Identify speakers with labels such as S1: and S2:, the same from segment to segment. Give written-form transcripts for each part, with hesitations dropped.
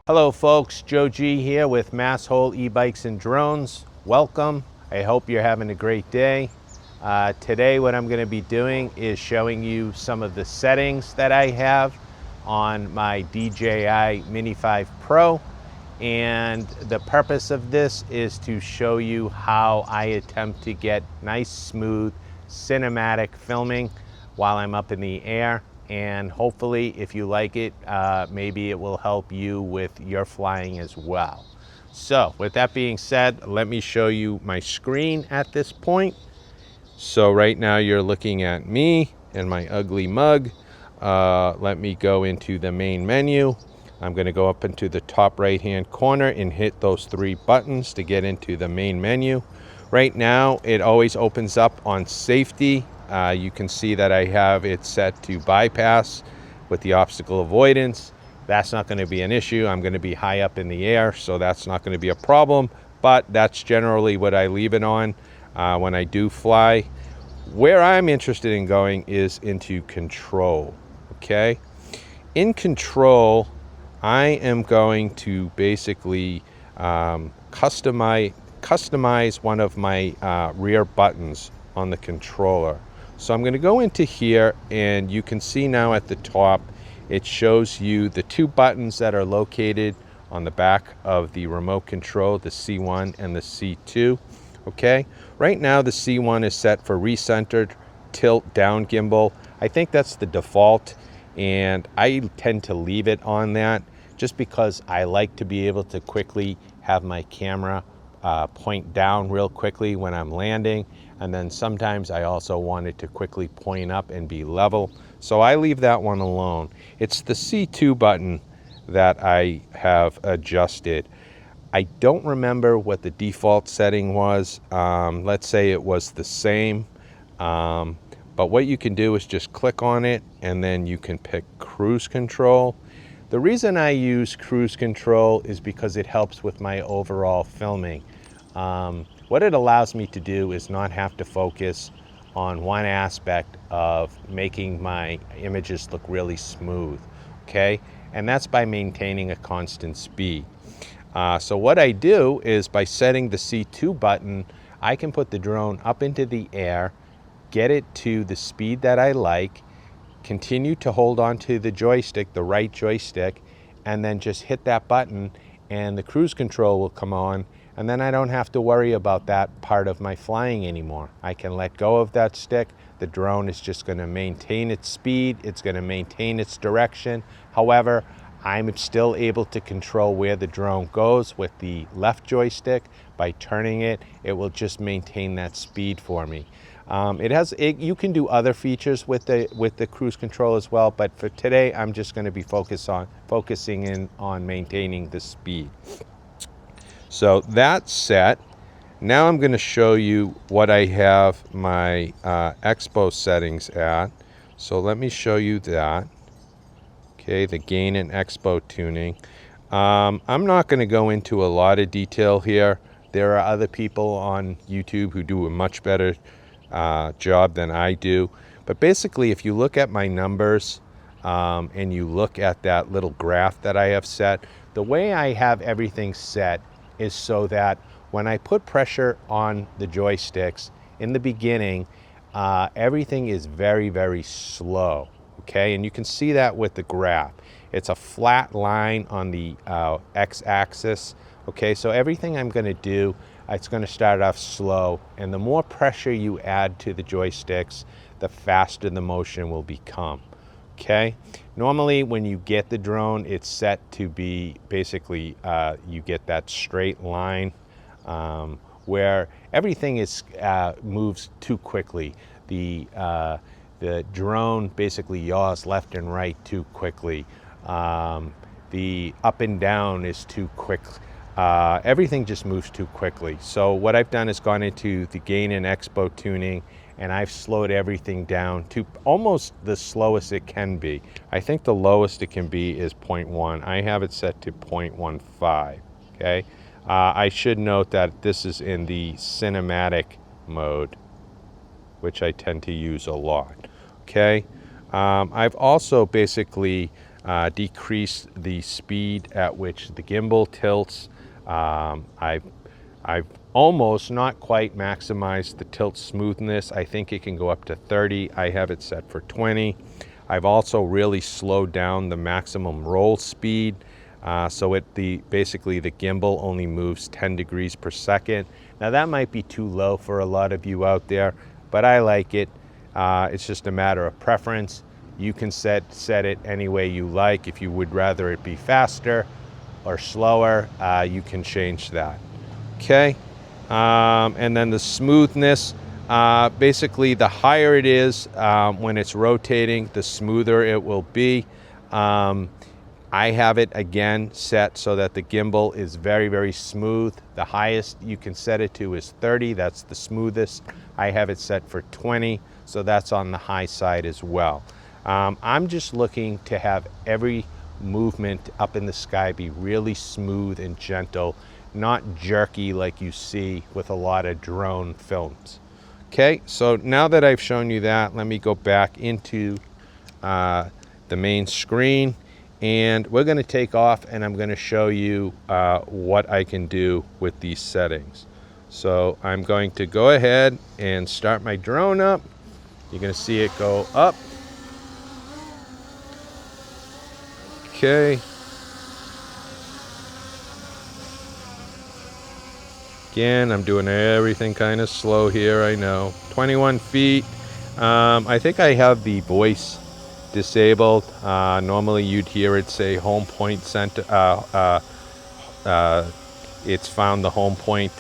S1: Hello folks, Joe G here with Masshole e-bikes and drones. Welcome. I hope you're having a great day. Today what I'm going to be doing is showing you some of the settings that I have on my DJI Mini 5 Pro, and the purpose of this is to show you how I attempt to get nice, smooth, cinematic filming while I'm up in the air. And hopefully, if you like it, maybe it will help you with your flying as well. So with that being said, let me show you my screen at this point. So right now you're looking at me and my ugly mug. Let me go into the main menu. I'm going to go up into the top right hand corner and hit those three buttons to get into the main menu. Right now it always opens up on safety. You can see that I have it set to bypass with the obstacle avoidance. That's not going to be an issue. I'm going to be high up in the air, so that's not going to be a problem, but that's generally what I leave it on when I do fly. Where I'm interested in going is into control. Okay, in control I am going to basically customize one of my rear buttons on the controller. So I'm going to go into here, and you can see now at the top it shows you the two buttons that are located on the back of the remote control, the C1 and the C2. Okay, right now the C1 is set for recentered, tilt, down gimbal. I think that's the default, and I tend to leave it on that just because I like to be able to quickly have my camera point down real quickly when I'm landing, and then sometimes I also want it to quickly point up and be level, so I leave that one alone. It's the C2 button that I have adjusted. I don't remember what the default setting was. Let's say it was the same, but what you can do is just click on it and then you can pick cruise control. The reason I use cruise control is because it helps with my overall filming. What it allows me to do is not have to focus on one aspect of making my images look really smooth, okay? And that's by maintaining a constant speed. So what I do is by setting the C2 button, I can put the drone up into the air, get it to the speed that I like, continue to hold on to the joystick, the right joystick, and then just hit that button and the cruise control will come on, and then I don't have to worry about that part of my flying anymore. I can let go of that stick. The drone is just going to maintain its speed, it's going to maintain its direction. However, I'm still able to control where the drone goes with the left joystick. By turning it, it will just maintain that speed for me. You can do other features with the cruise control as well, but for today I'm just going to be focusing in on maintaining the speed. So that's set. Now I'm going to show you what I have my Expo settings at. So let me show you that. Okay, the gain and Expo tuning. I'm not going to go into a lot of detail here. There are other people on YouTube who do a much better job than I do. But basically, if you look at my numbers and you look at that little graph that I have set, the way I have everything set is so that when I put pressure on the joysticks in the beginning, everything is very, very slow. Okay, and you can see that with the graph. It's a flat line on the x-axis. Okay, so everything I'm going to do, it's going to start off slow, and the more pressure you add to the joysticks, the faster the motion will become. Okay, normally when you get the drone, it's set to be basically you get that straight line where everything is moves too quickly. The drone basically yaws left and right too quickly. The up and down is too quick. Everything just moves too quickly. So what I've done is gone into the gain and Expo tuning, and I've slowed everything down to almost the slowest it can be. I think the lowest it can be is 0.1. I have it set to 0.15. Okay. I should note that this is in the cinematic mode, which I tend to use a lot. Okay. I've also basically decrease the speed at which the gimbal tilts. I've almost, not quite, maximized the tilt smoothness. I think it can go up to 30. I have it set for 20. I've also really slowed down the maximum roll speed. So basically the gimbal only moves 10 degrees per second. Now that might be too low for a lot of you out there, but I like it. It's just a matter of preference. You can set it any way you like. If you would rather it be faster or slower, you can change that. Okay, and then the smoothness, basically the higher it is when it's rotating, the smoother it will be. I have it again set so that the gimbal is very, very smooth. The highest you can set it to is 30. That's the smoothest. I have it set for 20, so that's on the high side as well. I'm just looking to have every movement up in the sky be really smooth and gentle, not jerky like you see with a lot of drone films. Okay, so now that I've shown you that, let me go back into the main screen. And we're going to take off, and I'm going to show you what I can do with these settings. So I'm going to go ahead and start my drone up. You're going to see it go up. Okay. Again, I'm doing everything kind of slow here, I know. 21 feet. I think I have the voice disabled. Normally you'd hear it say home point center. It's found the home point.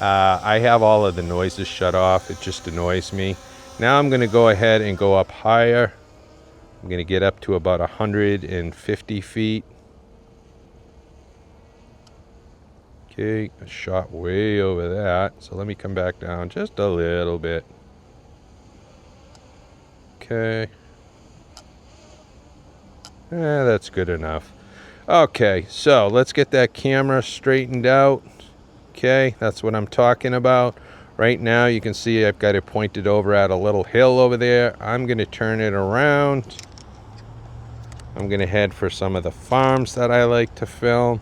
S1: I have all of the noises shut off. It just annoys me. Now I'm going to go ahead and go up higher. I'm going to get up to about 150 feet. Okay, I shot way over that. So let me come back down just a little bit. Okay. That's good enough. Okay, so let's get that camera straightened out. Okay, that's what I'm talking about. Right now you can see I've got it pointed over at a little hill over there. I'm going to turn it around. I'm going to head for some of the farms that I like to film.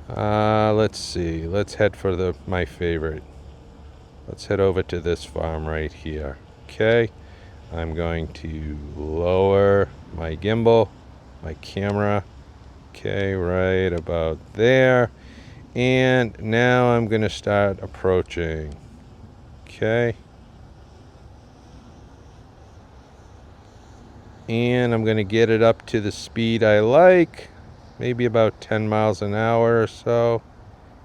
S1: Let's see. Let's head for my favorite. Let's head over to this farm right here. Okay. I'm going to lower my gimbal, my camera, okay, right about there. And now I'm going to start approaching, okay. And I'm going to get it up to the speed I like, maybe about 10 miles an hour or so.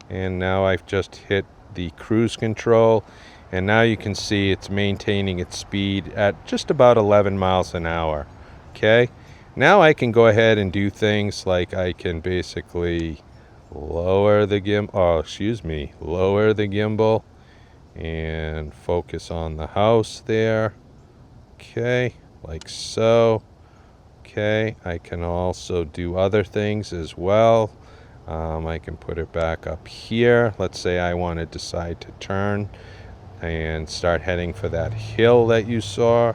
S1: And now I've just hit the cruise control. And now you can see it's maintaining its speed at just about 11 miles an hour. Okay, now I can go ahead and do things like I can basically lower the gimbal and focus on the house there. Okay, like so. Okay, I can also do other things as well. I can put it back up here. Let's say I want to decide to turn and start heading for that hill that you saw.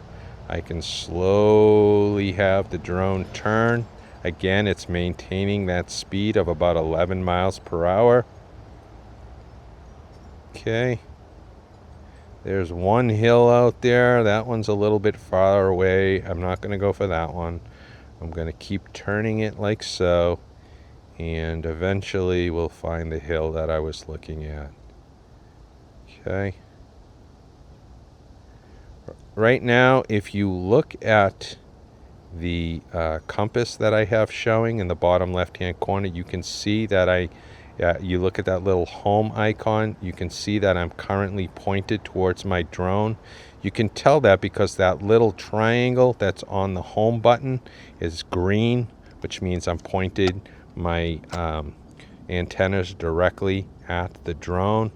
S1: I can slowly have the drone turn. Again, it's maintaining that speed of about 11 miles per hour. Okay. There's one hill out there. That one's a little bit far away. I'm not going to go for that one. I'm going to keep turning it like so. And eventually we'll find the hill that I was looking at. Okay. Right now, if you look at the compass that I have showing in the bottom left-hand corner, you can see that you look at that little home icon, you can see that I'm currently pointed towards my drone. You can tell that because that little triangle that's on the home button is green, which means I'm pointed my antennas directly at the drone.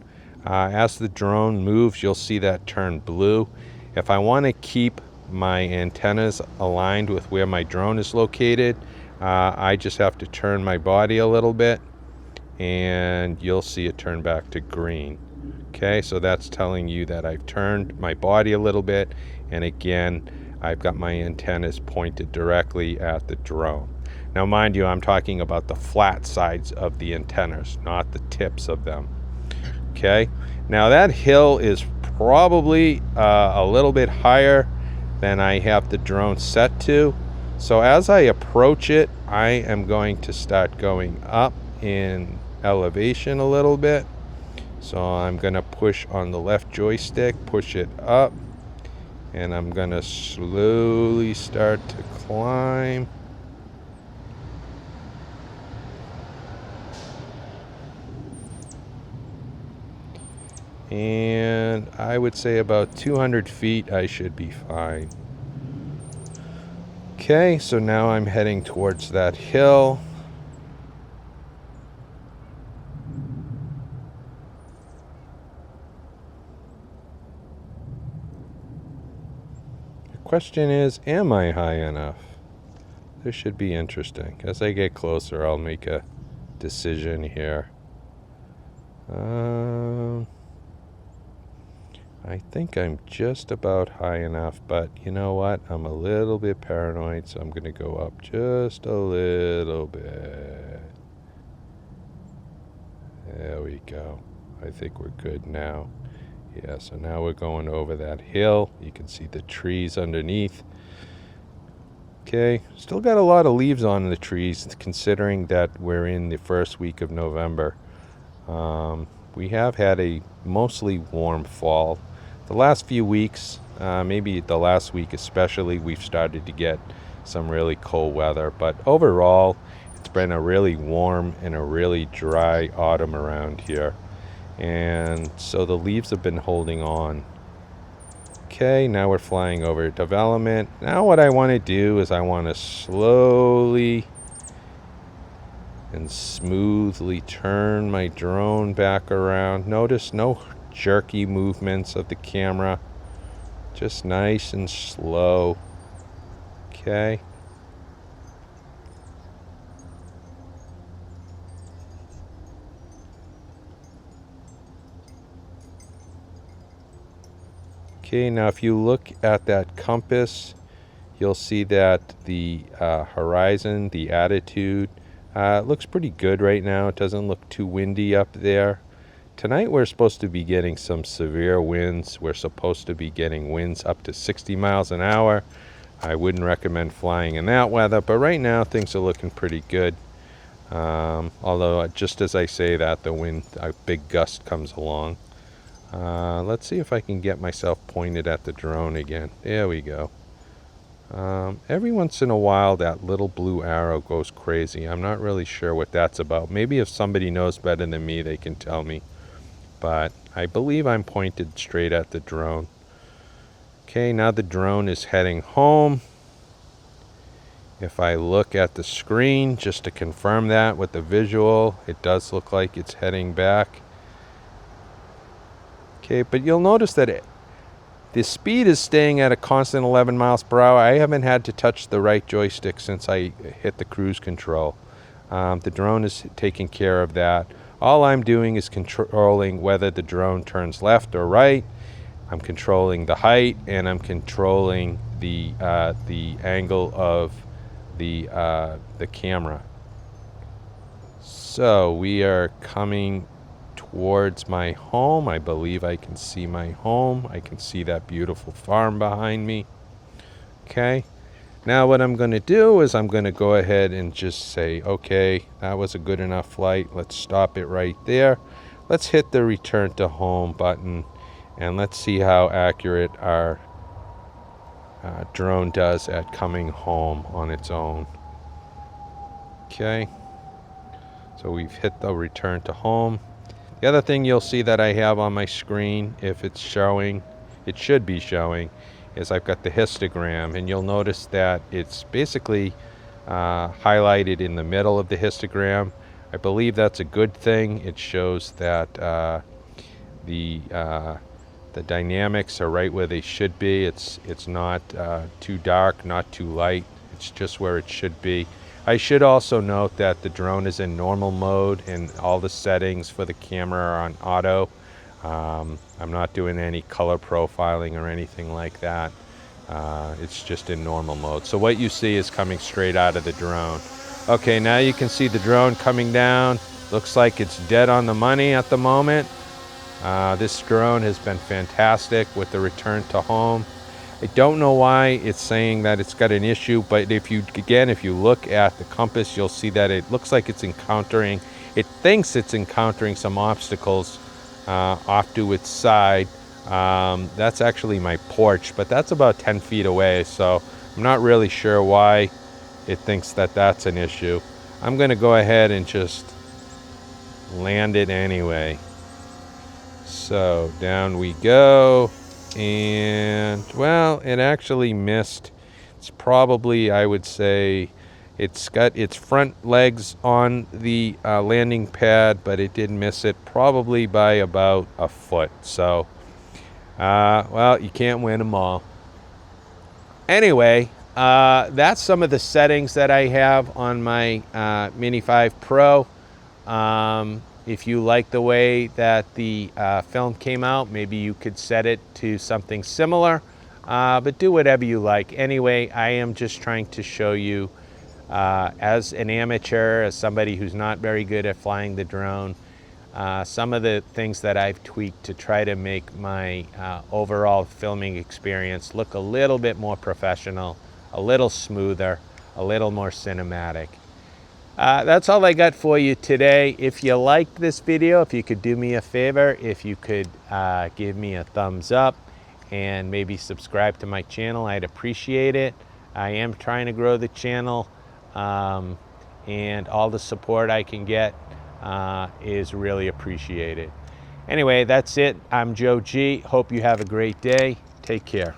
S1: As the drone moves, you'll see that turn blue. If I want to keep my antennas aligned with where my drone is located, I just have to turn my body a little bit and you'll see it turn back to green. Okay, so that's telling you that I've turned my body a little bit, and again, I've got my antennas pointed directly at the drone. Now mind you, I'm talking about the flat sides of the antennas, not the tips of them. Okay, now that hill is probably a little bit higher than I have the drone set to. So as I approach it, I am going to start going up in elevation a little bit. So I'm going to push on the left joystick, push it up, and I'm going to slowly start to climb. And I would say about 200 feet I should be fine. Okay, so now I'm heading towards that hill. The question is, am I high enough? This should be interesting. As I get closer, I'll make a decision here. I think I'm just about high enough, but you know what? I'm a little bit paranoid, so I'm going to go up just a little bit. There we go. I think we're good now. Yeah, so now we're going over that hill. You can see the trees underneath. Okay, still got a lot of leaves on the trees, considering that we're in the first week of November. We have had a mostly warm fall. The last few weeks, maybe the last week especially, we've started to get some really cold weather. But overall, it's been a really warm and a really dry autumn around here. And so the leaves have been holding on. Okay, now we're flying over development. Now what I want to do is I want to slowly and smoothly turn my drone back around. Notice no jerky movements of the camera, just nice and slow. Okay. Okay, now if you look at that compass, you'll see that the horizon, the attitude, looks pretty good right now. It doesn't look too windy up there. Tonight we're supposed to be getting some severe winds. We're supposed to be getting winds up to 60 miles an hour. I wouldn't recommend flying in that weather, but right now things are looking pretty good. Although just as I say that, the wind, a big gust comes along. Let's see if I can get myself pointed at the drone again. There we go. Every once in a while that little blue arrow goes crazy. I'm not really sure what that's about. Maybe if somebody knows better than me, they can tell me. But I believe I'm pointed straight at the drone. Okay, now the drone is heading home. If I look at the screen just to confirm that with the visual, it does look like it's heading back. Okay, but you'll notice that the speed is staying at a constant 11 miles per hour. I haven't had to touch the right joystick since I hit the cruise control. The drone is taking care of that. All I'm doing is controlling whether the drone turns left or right. I'm controlling the height, and I'm controlling the angle of the camera. So we are coming towards my home. I believe I can see my home. I can see that beautiful farm behind me. Okay. Now what I'm going to do is I'm going to go ahead and just say, okay, that was a good enough flight. Let's stop it right there. Let's hit the return to home button, and let's see how accurate our drone does at coming home on its own. Okay. So we've hit the return to home. The other thing you'll see that I have on my screen, if it's showing, it should be showing, is I've got the histogram, and you'll notice that it's basically highlighted in the middle of the histogram. I believe that's a good thing. It shows that the dynamics are right where they should be. It's not too dark, not too light. It's just where it should be. I should also note that the drone is in normal mode, and all the settings for the camera are on auto. I'm not doing any color profiling or anything like that. It's just in normal mode. So what you see is coming straight out of the drone. Okay, now you can see the drone coming down. Looks like it's dead on the money at the moment. This drone has been fantastic with the return to home. I don't know why it's saying that it's got an issue, but if you look at the compass, you'll see that it looks like it thinks it's encountering some obstacles off to its side. That's actually my porch, but that's about 10 feet away, so I'm not really sure why it thinks that that's an issue. I'm going to go ahead and just land it anyway. So down we go, and well, it actually missed. It's probably, I would say, it's got its front legs on the landing pad, but it did miss it probably by about a foot. So well, you can't win them all. Anyway, that's some of the settings that I have on my Mini 5 Pro. If you like the way that the film came out, maybe you could set it to something similar, but do whatever you like. Anyway, I am just trying to show you, as an amateur, as somebody who's not very good at flying the drone, some of the things that I've tweaked to try to make my overall filming experience look a little bit more professional, a little smoother, a little more cinematic. That's all I got for you today. If you liked this video, if you could do me a favor, if you could give me a thumbs up and maybe subscribe to my channel, I'd appreciate it. I am trying to grow the channel, and all the support I can get is really appreciated. Anyway, that's it. I'm Joe G. Hope you have a great day. Take care.